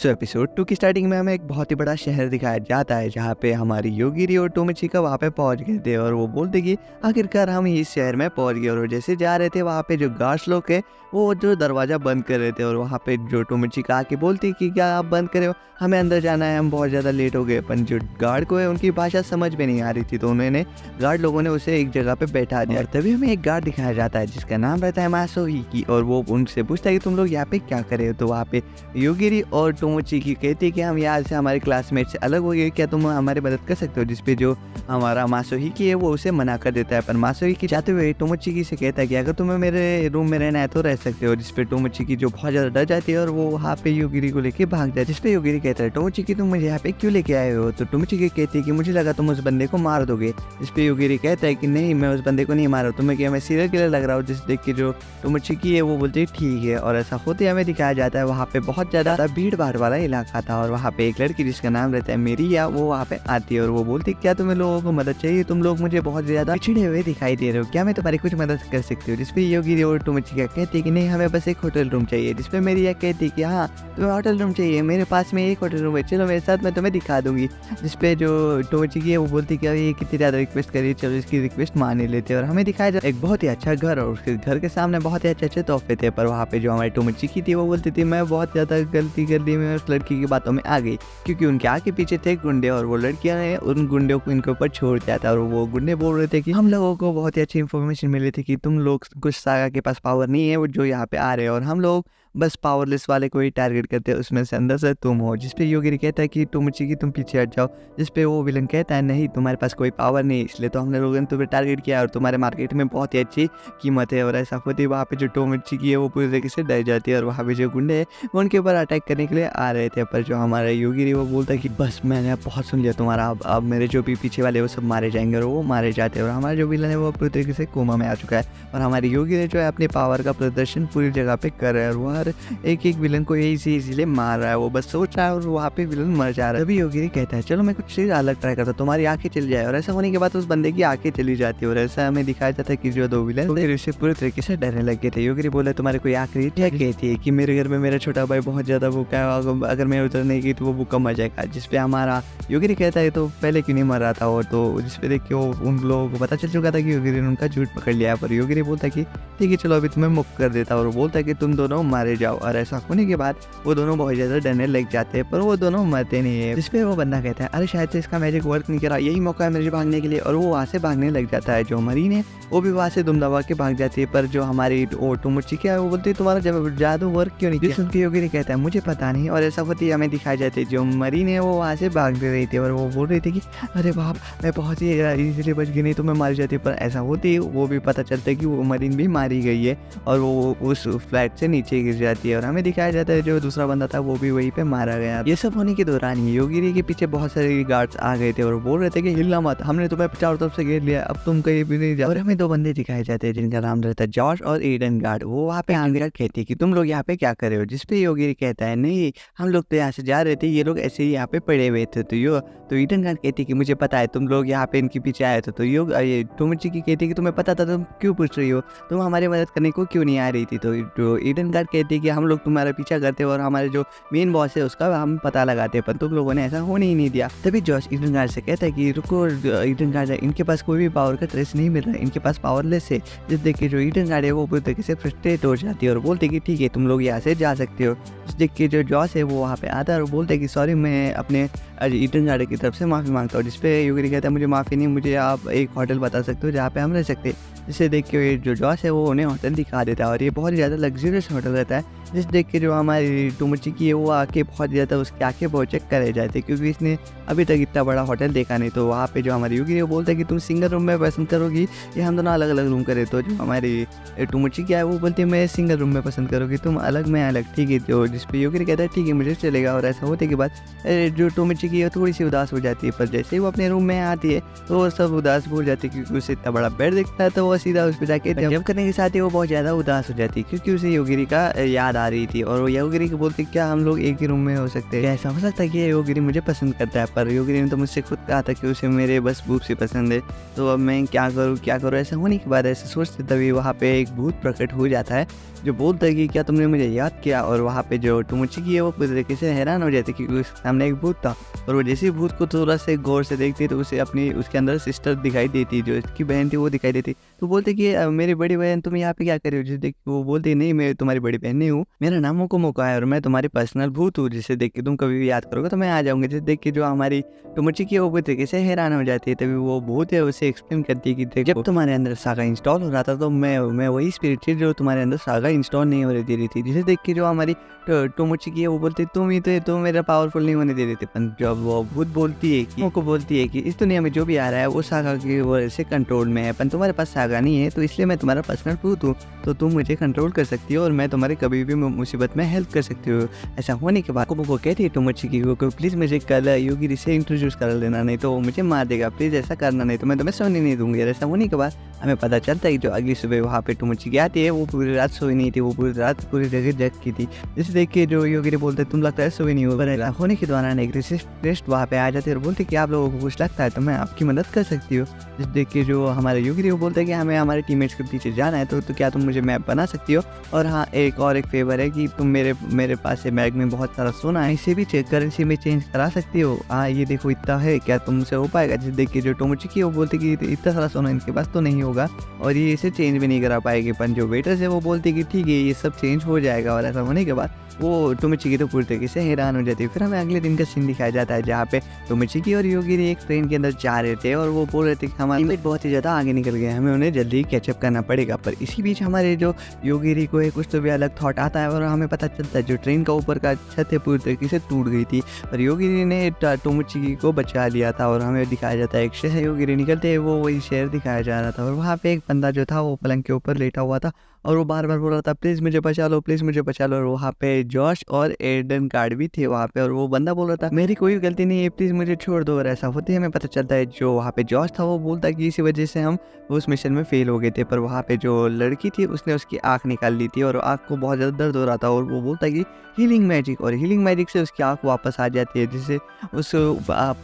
Episode 2 की starting में हमें एक बहुत ही बड़ा शहर दिखाया जाता है जहाँ पे हमारी योगिरी और टोमोचिका वहाँ पे पहुँच गए थे और वो बोलते कि आखिरकार हम इस शहर में पहुँच गए। और जैसे जा रहे थे वहाँ पे जो गार्ड्स लोग है वो जो दरवाज़ा बंद कर रहे थे और वहाँ पे जो टोमोचिका आके बोलती कि क्या आप बंद करे हो, हमें अंदर जाना है, हम बहुत ज़्यादा लेट हो गए। पर जो गार्ड को है उनकी भाषा समझ में नहीं आ रही थी तो उन्होंने गार्ड लोगों ने उसे एक जगह पे बैठा दिया। और तभी हमें एक गार्ड दिखाया जाता है जिसका नाम रहता है मासोहिकी और वो उनसे पूछता है कि तुम लोग यहाँ पे क्या करे हो। तो वहाँ पे योगिरी और टोमोचिकी कहती है कि हम यहाँ से हमारे क्लासमेट से अलग हो गए, क्या तुम हमारी मदद कर सकते हो। जिसपे जो हमारा मासोहिकी है वो उसे मना कर देता है। पर मासोहिकी जाते हुए टोमोचिकी से कहता है कि अगर तुम्हें मेरे रूम में रहना है तो रह सकते हो। जिसपे टोमोचिकी जो बहुत ज़्यादा डर जाती है और वो वहाँ पे योगिरी को लेके भाग जाती है। जिसपे योगिरी कहता है टोमोचिकी तुम मुझे यहाँ पे क्यों लेके आए हो। तो टोमोचिकी कहती है कि मुझे लगा तुम उस बंदे को मार दोगे। जिसपे योगिरी कहता है कि नहीं, मैं उस बंदे को नहीं मारा, तुम्हें क्या मैं सीरियल किलर लग रहा हूँ। जिस देख के जो टोमोचिकी है वो बोलती है ठीक है। और ऐसा होते हमें दिखाया जाता है वहाँ पे बहुत ज़्यादा भीड़ भाड़ वाला इलाका था और वहाँ पे एक लड़की जिसका नाम रहता है मेरिया वो वहाँ पे आती है और वो बोलती है क्या तुम्हें लोगों को मदद चाहिए, तुम लोग मुझे बहुत ज़्यादा पिछड़े हुए दिखाई दे रहे हो, क्या मैं तुम्हारी कुछ मदद कर सकती हूँ। जिसपे योगिरी और टोमोचिका कहती है कि नहीं, हमें बस एक होटल रूम चाहिए। जिसपे मेरिया कहती है कि हाँ तुम्हें होटल रूम चाहिए, मेरे पास में एक होटल रूम है, चलो मेरे साथ, मैं तुम्हें दिखा दूंगी। जिसपे जो टोमोचिकी है वो बोलती है कि ये कितनी ज़्यादा रिक्वेस्ट करिए, चलो इसकी रिक्वेस्ट मान ही लेते हैं। और हमें दिखाया जाए एक बहुत ही अच्छा घर और उसके घर के सामने बहुत ही अच्छे तोहफे थे। पर वहाँ पे जो हमारी टोमोचिकी थी वो बोलती थी मैं बहुत ज़्यादा गलती कर दी, मैं उस लड़की की बातों में आ गई क्योंकि उनके आगे पीछे थे गुंडे और वो लड़कियां ने उन गुंडों को इनके ऊपर छोड़ दिया था। और वो गुंडे बोल रहे थे कि हम लोगों को बहुत ही अच्छी इन्फॉर्मेशन मिली थी कि तुम लोग कुछ सागा के पास पावर नहीं है वो जो यहाँ पे आ रहे हैं और हम लोग बस पावरलेस वाले को ही टारगेट करते हैं, उसमें से अंदर से तुम हो। जिसपे योगिरी कहता है कि टोमोचिकी तुम पीछे हट जाओ। जिसपे वो विलन कहता है नहीं, तुम्हारे पास कोई पावर नहीं, इसलिए तो हमने लोगों ने तुम्हें टारगेट किया और तुम्हारे मार्केट में बहुत ही अच्छी कीमत है। और ऐसा होती है वहाँ पे जो टोमोचिकी है वो पूरी तरीके से डर जाती है और वहाँ पे जो गुंडे हैं वो उनके ऊपर अटैक करने के लिए आ रहे थे। पर जो हमारा योगिरी वो बोलता है कि बस मैंने अब बहुत सुन लिया तुम्हारा, अब मेरे जो भी पीछे वाले वो सब मारे जाएंगे और वो मारे जाते हैं। और हमारा जो विलन है वो पूरी तरीके से कोमा में आ चुका है और हमारी योगिरी जो है अपने पावर का प्रदर्शन पूरी जगह पे कर रहा है और वो हर एक विलन को यही से इसीलिए मार रहा है, वो बस सोच रहा है और वहाँ पे विलन मर जा रहा है। तभी योगिरी कहता है चलो मैं कुछ चीज़ अलग ट्राई करता हूँ, तुम्हारी आंखें चली जाए। और ऐसा होने के बाद उस बंदे की आंखें चली जाती है और ऐसा हमें दिखाया जाता है कि जो दो विलन उससे पूरी तरीके से डरने लग गए थे। योगिरी बोले तुम्हारे कोई आखिरी क्या कहती है कि मेरे घर में मेरा छोटा भाई बहुत ज़्यादा भूखा है, अगर मैं उतर नहीं गई तो वो भूखा मर जाएगा। जिसपे हमारा योगिरी कहता है तो पहले क्यों नहीं मर रहा था। और तो जिसपे देख के उन लोगों को पता चल चुका था कि योगिरी ने उनका झूठ पकड़ लिया। पर योगिरी बोलता है कि ठीक है चलो अभी तुम्हें मुक्त कर देता और बोलता है कि तुम दोनों मारे जाओ। और ऐसा होने के बाद वो दोनों बहुत ज़्यादा डरने लग जाते हैं पर वो दोनों मरते नहीं है। जिसपे वो बंदा कहता है अरे शायद से इसका मैजिक वर्क नहीं करा, यही मौका है मेरे भागने के लिए। और वो वहाँ से भागने लग जाता है। जो मरीन है वो भी वहाँ से दुम दबा के भाग जाती है। पर जो हमारी टोमोचिकी है वो बोलती है तुम्हारा जादू वर्क क्यों नहीं किया। उनकी योगिरी कहता है मुझे पता नहीं। और ऐसा होती हमें दिखाई जाती है जो मरीन है वो वहाँ से भाग रही थी और वो बोल रही थी कि अरे बाप मैं बहुत ही इजीली बच गई, नहीं तो मैं मारी जाती। पर ऐसा होती है वो भी पता चलता है कि वो मरीन भी मारी गई है और वो उस फ्लैट से नीचे गिर जाती है। और हमें दिखाया जाता है जो दूसरा बंदा था वो भी वहीं पे मारा गया। ये सब होने के दौरान ही योगिरी के पीछे बहुत सारे गार्ड्स आ गए थे और बोल रहे थे कि हिलना मत, हमने तुम्हें चारों तरफ से घेर लिया, अब तुम कहीं भी नहीं जाओ। और हमें दो बंदे दिखाए जाते हैं जिनका नाम रहता है जॉश और ईडन गार्ड। वो वहाँ पे आगे कहती है कि तुम लोग यहाँ पे क्या कर रहे हो। जिसपे योगिरी कहता है नहीं, हम लोग तो यहाँ से जा रहे थे, ये लोग ऐसे ही यहाँ पे पड़े हुए थे। तो ईडन गार्ड कहती है कि मुझे पता है तुम लोग यहाँ पे इनके पीछे आए थे। तो ये टोमोचिकी कहती है कि तुम्हें पता था, तुम क्यों पूछ रही हो, तुम हमारी मदद करने को क्यों नहीं आ रही थी। तो ईडन गार्ड कहती है कि हम लोग तुम्हारा पीछा करते और हमारे जो मेन बॉस है उसका हम पता लगाते पर तुम लोगों ने ऐसा होने ही नहीं दिया। तभी जॉश ईडन गार्ड से कहता है कि रुको ईडन गार्ड, इनके पास कोई भी पावर का ट्रेस नहीं मिल रहा है, इनके पास पावरलेस है। जिस देख के जो ईडन गार्ड है वो पूरी तरीके से फ्रस्ट्रेट हो जाती है और बोलते कि ठीक है तुम लोग यहाँ से जा सकते हो। जिस देख के जो जॉश है वो वहाँ पे आता है और बोलते कि सॉरी मैं अपने ईडन गार्ड की तरफ से माफ़ी मांगता हूँ। जिसपे योगिरी कहता है मुझे माफ़ी नहीं, मुझे आप एक होटल बता सकते हो जहाँ पे हम रह सकते हैं। जिसे देख के जो जॉश है वो उन्हें होटल दिखा देता है और ये बहुत ज़्यादा लग्जरियस होटल रहता है। जिस देख के जो हमारी टोमोचिकी है वो आके बहुत ज़्यादा उसकी आँखें बहुत चेक करे जाते हैं क्योंकि इसने अभी तक इतना बड़ा होटल देखा नहीं। तो वहाँ पे जो हमारी योगिरी वो बोलता है कि तुम सिंगल रूम में पसंद करोगी या हम दोनों अलग अलग रूम करें। तो जो हमारी टोमोचिकी है वो बोलती है मैं सिंगल रूम में पसंद करोगी, तुम अलग में अलग, ठीक है। जो जिसपे योगिरी कहता है ठीक है मुझे चलेगा। और ऐसा होने के बाद जो टोमोचिकी है थोड़ी सी उदास हो जाती है पर जैसे ही वो अपने रूम में आती है तो वो सब उदास भूल जाती है क्योंकि उसे इतना बड़ा बेड दिखता है। तो वो सीधा उस पर जाके जंप करने के साथ ही वो बहुत ज़्यादा उदास हो जाती है क्योंकि उसे योगिरी का याद आ रही थी। और वो योगिरी को बोलती क्या हम लोग एक ही रूम में हो सकते हैं, ऐसा हो सकता है कि योगिरी मुझे पसंद करता है। पर योगिरी ने तो मुझसे खुद कहा था कि उसे मेरे बस भूत से पसंद है, तो अब मैं क्या करूँ। ऐसा होने के बाद ऐसे सोचते तभी वहाँ पे एक भूत प्रकट हो जाता है जो बोलता है कि क्या तुमने मुझे याद किया। और वहाँ पे जो टोमोचिकी है वो पूरी तरीके से हैरान हो जाती है क्योंकि उसके सामने एक भूत था और वो जैसे ही भूत को थोड़ा से गौर से देखती तो उसे अपनी उसके अंदर सिस्टर दिखाई देती, जो इसकी बहन थी वो दिखाई देती। तो बोलते कि मेरी बड़ी बहन तुम यहाँ पे क्या कर रही हो? जिसे देख के वो बोलती नहीं मैं तुम्हारी बड़ी बहन नहीं हूँ, मेरा नाम मोकोमोको है और मैं तुम्हारी पर्सनल भूत हूँ, जिसे देख के तुम कभी भी याद करोगे तो मैं आ जाऊंगी। जिसे देख के जो हमारी टोमोचिकी है वो पूरी तरीके से हैरान हो जाती है। तभी वो भूत है उसे एक्सप्लेन करती है कि देखो जब तुम्हारे अंदर सागा इंस्टॉल हो रहा था तो मैं वही स्पिरिट थी जो तुम्हारे अंदर सागा इंस्टॉल नहीं होने दे रही थी। जिसे देख के जो हमारी टोमोचिकी है वो बोलती तुम ही तो तुम मेरा पावरफुल नहीं होने दे रहे थे। पर जब वो भूत बोलती है कि मोको बोलती है कि इस दुनिया में जो भी आ रहा है वो सागा की वजह से कंट्रोल में है, पर तुम्हारे पास सागा नहीं है तो इसलिए मैं तुम्हारा पर्सनल भूत हूँ, तो तुम मुझे कंट्रोल कर सकती हो और मैं तुम्हारे कभी भी मुसीबत में हेल्प कर सकती हूँ। ऐसा होने के बाद मोको कहती है टोमोचिकी को प्लीज़ मुझे कल योगिरी से इंट्रोड्यूस कर लेना, नहीं तो वो मुझे मार देगा, प्लीज़ ऐसा करना नहीं तो मैं तुम्हें सोने नहीं दूंगी। ऐसा होने के बाद हमें पता चलता है कि जो अगली सुबह वहाँ पे टोमोचिकी आती है वो पूरी रात सोई नहीं थी, वो पूरी रात पूरी जगह जग की थी। जिसे देख के जो योगिरी बोलते हैं तुम लगता है सोई नहीं हो। पर ऐसा होने के दौरान एक रिसेप्शनिस्ट वहाँ पे आ जाते हैं और बोलते कि आप लोगों को कुछ लगता है तो मैं आपकी मदद कर सकती हूँ। जिसे देख के जो हमारे योगिरी वो बोलते हैं कि हमें हमारे टीममेट्स के पीछे जाना है तो क्या तुम मुझे मैप बना सकती हो, और हाँ एक फेवर है कि तुम मेरे पास से बैग में बहुत सारा सोना है, इसे भी करेंसी में चेंज करा सकती हो। हाँ ये देखो इतना है, क्या तुमसे हो पाएगा? जिसे देख के जो टोमोचिकी वो बोलती कि इतना सारा सोना इनके पास तो नहीं होगा और ये इसे चेंज भी नहीं करा पाएगी। पर जो वेटर्स है वो बोलते कि ठीक है ये सब चेंज हो जाएगा। और ऐसा होने के बाद वो टोमोचिकी तो पूरी तरीके से हैरान हो जाती है। फिर हमें अगले दिन का सीन दिखाया जाता है जहाँ पे टोमोचिकी और योगिरी एक ट्रेन के अंदर जा रहे थे और वो बोल रहे थे कि हमारे टीममेट बहुत ही ज़्यादा आगे निकल गए, हमें उन्हें जल्दी कैचअप करना पड़ेगा। पर इसी बीच हमारे जो योगिरी को कुछ तो भी अलग थॉट आता है और हमें पता चलता है जो ट्रेन का ऊपर का छत है पूरी तरीके से टूट गई थी और योगिरी ने टोमोचिकी को बचा लिया था। और हमें दिखाया जाता है एक शहर, योगिरी निकलते हैं वो वही शहर दिखाया जा रहा था और वहाँ पे एक बंदा जो था वो पलंग के ऊपर लेटा हुआ था और वो बार बार बोल रहा था प्लीज़ मुझे बचा लो, प्लीज़ मुझे बचा लो। और वहाँ पे जॉश और एडन गार्ड भी थे वहाँ पे और वो बंदा बोल रहा था मेरी कोई गलती नहीं है, प्लीज़ मुझे छोड़ दो। और ऐसा होते ही हमें पता चलता है जो वहाँ पे जॉश था वो बोलता है कि इसी वजह से हम उस मिशन में फेल हो गए थे। पर वहाँ पे जो लड़की थी उसने उसकी आँख निकाल ली थी और आँख को बहुत ज़्यादा दर्द हो रहा था और वो बोलता है कि हीलिंग मैजिक, और हीलिंग मैजिक से उसकी आँख वापस आ जाती है, जिससे उस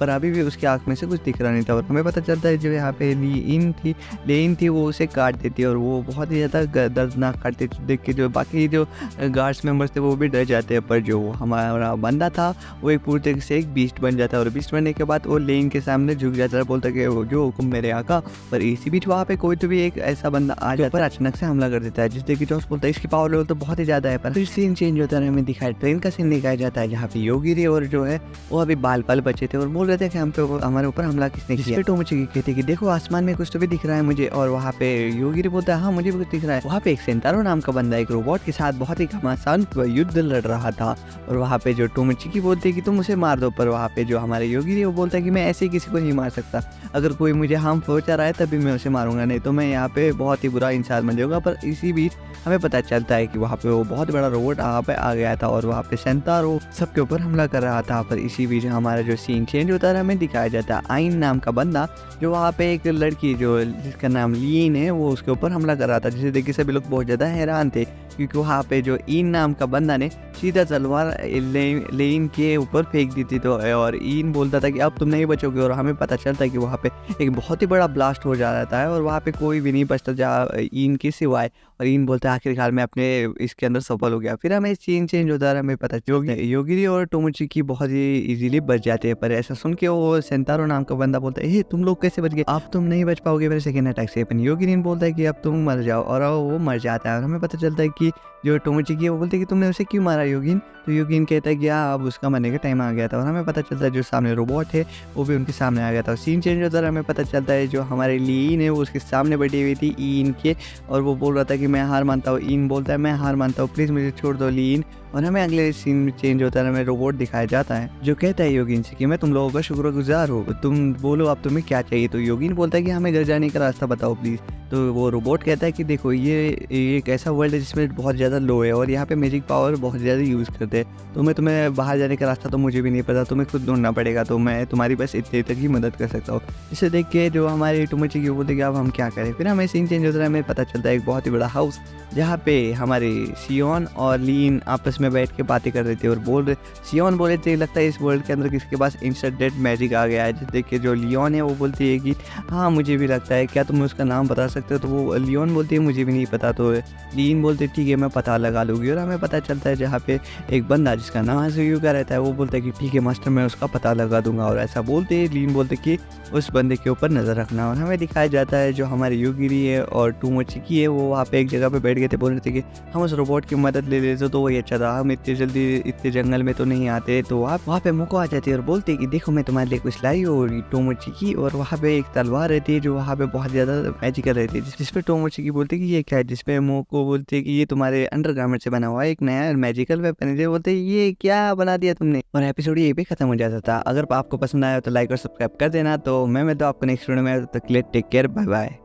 पर अभी भी उसकी आँख में से कुछ दिख रहा नहीं था। और हमें पता चलता है जो यहाँ पे लेन थी वो उसे काट देती है और वो बहुत ही ज़्यादा दर्दनाक काटती है। देख के जो बाकी जो गार्ड्स मेंबर्स थे वो भी डर जाते हैं। पर जो हमारा बंदा था वो एक पूरी तरीके से एक बीस्ट बन जाता है और बीस्ट बनने के बाद वो लेन के सामने झुक जाता है, बोलता है कि जो हुक्म मेरे आका। पर इसी बीच वहाँ पे कोई तो भी एक ऐसा बंदा आ जाता है अचानक से हमला कर देता है, जिससे कि जॉस बोलता है इसकी पावर लेवल तो बहुत ही ज़्यादा है। पर फिर सीन चेंज होता है, हमें दिखाया ट्रेन का सीन दिखाया जाता है जहाँ पे योगिरी और जो है वो अभी बाल बचे थे और बोल रहे थे कि हम पे हमारे ऊपर हमला किसने किया। टोमोचिकी कहती कि देखो आसमान में कुछ तो भी दिख रहा है मुझे, और वहाँ पे योगिरी बोलता है हाँ मुझे भी कुछ दिख रहा है। वहाँ पे एक सेंटारो नाम का बंदा एक रोबोट के साथ बहुत ही घमासान युद्ध लड़ रहा था और वहाँ पे जो टोमोचिकी बोलती है कि तुम उसे मार दो। पर वहाँ पे जो हमारे योगिरी वो बोलता है कि मैं ऐसे ही किसी को नहीं मार सकता, अगर कोई मुझे हार्म पहुंचा रहा है तभी मैं उसे मारूंगा, नहीं तो मैं यहाँ पे बहुत ही बुरा इंसान बन जाऊंगा। पर इसी बीच हमें पता चलता है कि वहाँ पे वो बहुत बड़ा रोबोट वहाँ पे आ गया था और वहाँ पे सेंटारो सबके ऊपर हमला कर रहा था। पर इसी बीच हमारा जो सीन चेंज होता है हमें दिखाया जाता है आइन नाम का बंदा जो वहाँ पे एक लड़की जो जिसका नाम लीन है वो उसके ऊपर हमला कर रहा था, जिसे देख के सभी लोग बहुत ज़्यादा हैरान थे क्योंकि वहाँ पे जो ईन नाम का बंदा ने सीधा तलवार लेन के ऊपर फेंक दी थी। तो और ईन बोलता था कि अब तुम नहीं बचोगे और हमें पता चलता है कि वहाँ पे एक बहुत ही बड़ा ब्लास्ट हो जा रहा है और वहाँ पे कोई भी नहीं बचता जहाँ ईन के सिवाय। और ईन बोलता है आखिरकार मैं अपने इसके अंदर सफल हो गया। फिर हमें सीन चेंज होता है, हमें पता योगिरी और टोमोचिकी बहुत ही इजीली बच जाते हैं। पर ऐसा सुन के वो सेंटारो नाम का बंदा बोलता है तुम लोग कैसे बच गए, अब तुम नहीं बच पाओगे मेरे सेकेंड अटैक से। योगिरी बोलता है कि अब तुम मर जाओ और वो मर जाता है। और हमें पता चलता है कि जो टोमोचिकी है वो बोलते हैं कि तुमने उसे क्यों मारा योगिन। तो योगिन कहता है कि हाँ अब उसका मरने का टाइम आ गया था। और हमें पता चलता है जो सामने रोबोट है वो भी उनके सामने आ गया था। सीन चेंज होता है, हमें पता चलता है जो हमारी लीन है वो उसके सामने बैठी हुई थी ईन के और वो बोल रहा था कि मैं हार मानता हूँ। ईन बोलता है मैं हार मानता हूँ, प्लीज़ मुझे छोड़ दो लीन। और हमें अगले सीन में चेंज होता है, हमें रोबोट दिखाया जाता है जो कहता है योगिन से कि मैं तुम लोगों का शुक्रगुजार हूँ, तुम बोलो अब तुम्हें क्या चाहिए। तो योगिन बोलता है कि हमें घर जाने का रास्ता बताओ प्लीज़। तो वो रोबोट कहता है कि देखो ये एक ऐसा वर्ल्ड है जिसमें बहुत ज़्यादा लो है और यहाँ पे मैजिक पावर बहुत ज़्यादा यूज़ करते हैं, तो मैं तुम्हें बाहर जाने का रास्ता तो मुझे भी नहीं पता, तुम्हें खुद ढूंढना पड़ेगा, तो मैं तुम्हारी बस इतने तक ही मदद कर सकता हूँ। इसे देख के जो हमारे टोमोचिकी वो बोलते कि अब हम क्या करें। फिर हमें सीन चेंज होता है, हमें पता चलता है एक बहुत ही बड़ा हाउस जहाँ पे हमारे सियोन और लीन आपस उसमें बैठ के बातें कर रहे थे और बोल रहे, सियोन बोले थे लगता है इस वर्ल्ड के अंदर किसके पास इंस्टेंट डेथ मैजिक आ गया है। जैसे देखिए जो लियोन है वो बोलती है कि हाँ मुझे भी लगता है, क्या तुम उसका नाम बता सकते हो? तो वो लियोन बोलती है मुझे भी नहीं पता। तो लीन बोलते ठीक है मैं पता लगा लूँगी, और हमें पता चलता है जहाँ पे एक बंदा जिसका नाम हासुयू का रहता है वो बोलता है कि ठीक है मास्टर मैं उसका पता लगा दूंगा। और ऐसा बोलते लीन बोलते कि उस बंदे के ऊपर नज़र रखना। और हमें दिखाया जाता है जो हमारे योगिरी है और टोमोचिकी है वो वहाँ पे एक जगह पे बैठ गए थे, बोल रहे थे कि हम उस रोबोट की मदद ले लेते तो वही अच्छा था, हम इतनी जल्दी इतने जंगल में तो नहीं आते। तो आप वहाँ पे मुको आ जाती है और बोलते कि देखो मैं तुम्हारे लिए कुछ लाई हूँ, और टोमोचिकी और वहाँ पे एक तलवार रहती है जो वहाँ पे बहुत ज़्यादा मैजिकल रहती है, जिसपे टोमोचिकी बोलते कि ये क्या है, जिसपे मोको बोलते कि ये तुम्हारे अंडरगारमेंट से बना हुआ है एक नया मैजिकल वेपन है। बोलते ये क्या बना दिया तुमने, और एपिसोड ये भी खत्म हो जाता था। अगर आपको पसंद आया तो लाइक और सब्सक्राइब कर देना। तो मैं तो आपको नेक्स्ट वीडियो में, तब तक के लिए टेक केयर, बाय बाय।